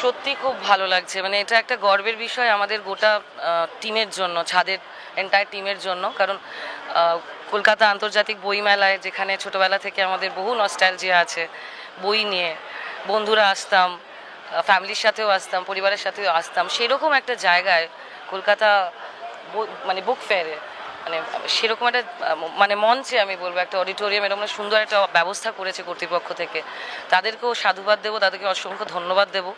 সত্যি খুব ভালো লাগছে, মানে এটা একটা গর্বের বিষয় আমাদের গোটা টিমের জন্য, ছাদের এন্টায়ার টিমের জন্য। কারণ কলকাতা আন্তর্জাতিক বইমেলায়, যেখানে ছোটবেলা থেকে আমাদের বহু নস্টালজিয়া আছে বই নিয়ে, বন্ধুরা আসতাম, ফ্যামিলির সাথেও আসতাম, পরিবারের সাথেও আসতাম, সেরকম একটা জায়গায় কলকাতা মানে বুক ফেয়ারে, মানে সেরকম একটা মানে মঞ্চে আমি বলবো একটা অডিটোরিয়াম এরকম সুন্দর একটা ব্যবস্থা করেছে কর্তৃপক্ষ থেকে। তাদেরকেও সাধুবাদ দেবো, তাদেরকে অসংখ্য ধন্যবাদ দেবো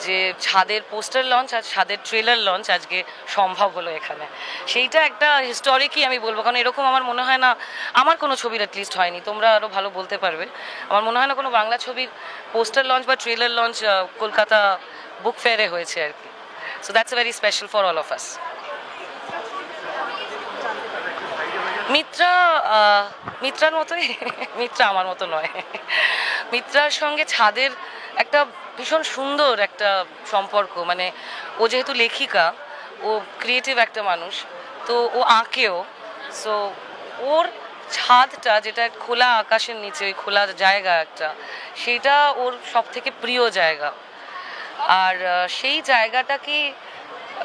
যে ছাদের পোস্টার লঞ্চ আর ছাদের ট্রেলার লঞ্চ আজকে সম্ভব হলো এখানে। সেইটা একটা হিস্টোরিকই আমি বলবো, কারণ এরকম আমার মনে হয় না আমার কোনো ছবির অ্যাটলিস্ট হয়নি, তোমরা আরও ভালো বলতে পারবে। আমার মনে হয় না কোনো বাংলা ছবির পোস্টার লঞ্চ বা ট্রেলার লঞ্চ কলকাতা বুক ফেয়ারে হয়েছে আর কি। So that's very special for all of us. মিত্রার মতোই। মিত্রা আমার মতো নয়। মিত্রার সঙ্গে ছাদের একটা ভীষণ সুন্দর একটা সম্পর্ক, মানে ও যেহেতু লেখিকা, ও ক্রিয়েটিভ একটা মানুষ, তো ও আঁকেও। সো ওর ছাদটা, যেটা খোলা আকাশের নিচে, ওই খোলা জায়গা একটা, সেইটা ওর সব থেকে প্রিয় জায়গা। আর সেই জায়গাটা কি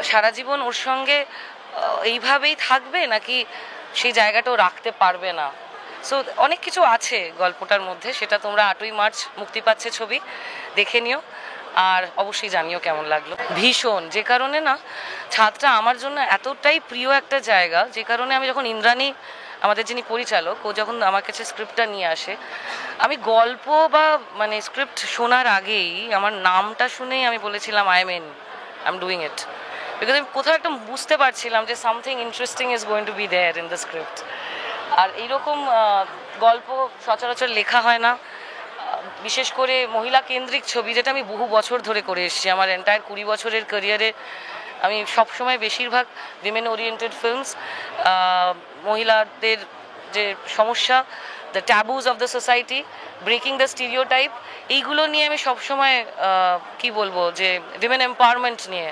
সারা জীবন ওর সঙ্গে এইভাবেই থাকবে, নাকি সেই জায়গাটাও রাখতে পারবে না? সো অনেক কিছু আছে গল্পটার মধ্যে, সেটা তোমরা 8ই মার্চ মুক্তি পাচ্ছে ছবি, দেখে নিও। আর অবশ্যই জানিও কেমন লাগলো। ভীষণ, যে কারণে না ছাদটা আমার জন্য এতটাই প্রিয় একটা জায়গা, যে কারণে আমি যখন ইন্দ্রাণী, আমাদের যিনি পরিচালক, ও যখন আমার কাছে স্ক্রিপ্টটা নিয়ে আসে, আমি গল্প বা মানে স্ক্রিপ্ট শোনার আগেই আমার নামটা শুনেই আমি বলেছিলাম I am doing it, because আমি কোথাও একটা বুঝতে পারছিলাম যে something interesting is going to be there in the script. আর এইরকম গল্প সচরাচর লেখা হয় না, বিশেষ করে মহিলা কেন্দ্রিক ছবি, যেটা আমি বহু বছর ধরে করে এসেছি। আমার এন্টায়ার 20 বছরের ক্যারিয়ারে আমি সবসময় বেশিরভাগ উইমেন ওরিয়েন্টেড ফিল্মস, মহিলাদের যে সমস্যা, the taboos of the society, breaking the stereotype, এইগুলো নিয়ে আমি সবসময় কি বলবো, যে উইমেন এম্পাওয়ারমেন্ট নিয়ে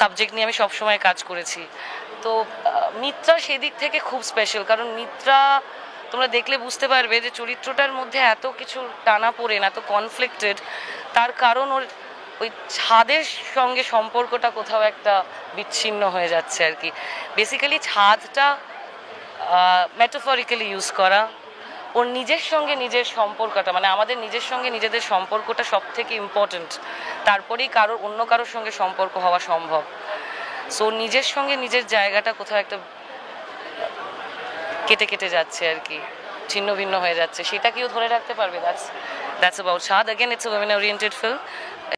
সাবজেক্ট নিয়ে আমি সবসময় কাজ করেছি। তো মিত্রা সেদিক থেকে খুব স্পেশাল, কারণ মিত্রা তোমরা দেখলে বুঝতে পারবে যে চরিত্রটার মধ্যে এত কিছু টানাপোড়েন, এত কনফ্লিক্টেড, তার কারণ ওর ওই ছাদের সঙ্গে সম্পর্কটা কোথাও একটা বিচ্ছিন্ন হয়ে যাচ্ছে আর কি। বেসিক্যালি ছাদটা মেটাফরিক্যালি ইউজ করা, ওর নিজের সঙ্গে নিজের সম্পর্কটা, মানে আমাদের নিজের সঙ্গে নিজেদের সম্পর্কটা সব থেকে ইম্পর্টেন্ট, তারপরেই অন্য কারোর সঙ্গে সম্পর্ক হওয়া সম্ভব। সো নিজের সঙ্গে নিজের জায়গাটা কোথাও একটা কেটে কেটে যাচ্ছে আর কি, ছিন্ন ভিন্ন হয়ে যাচ্ছে, সেটা কেউ ধরে রাখতে পারবে? দ্যাটস অ্যাবাউট ছাদ। Again it's a women oriented film.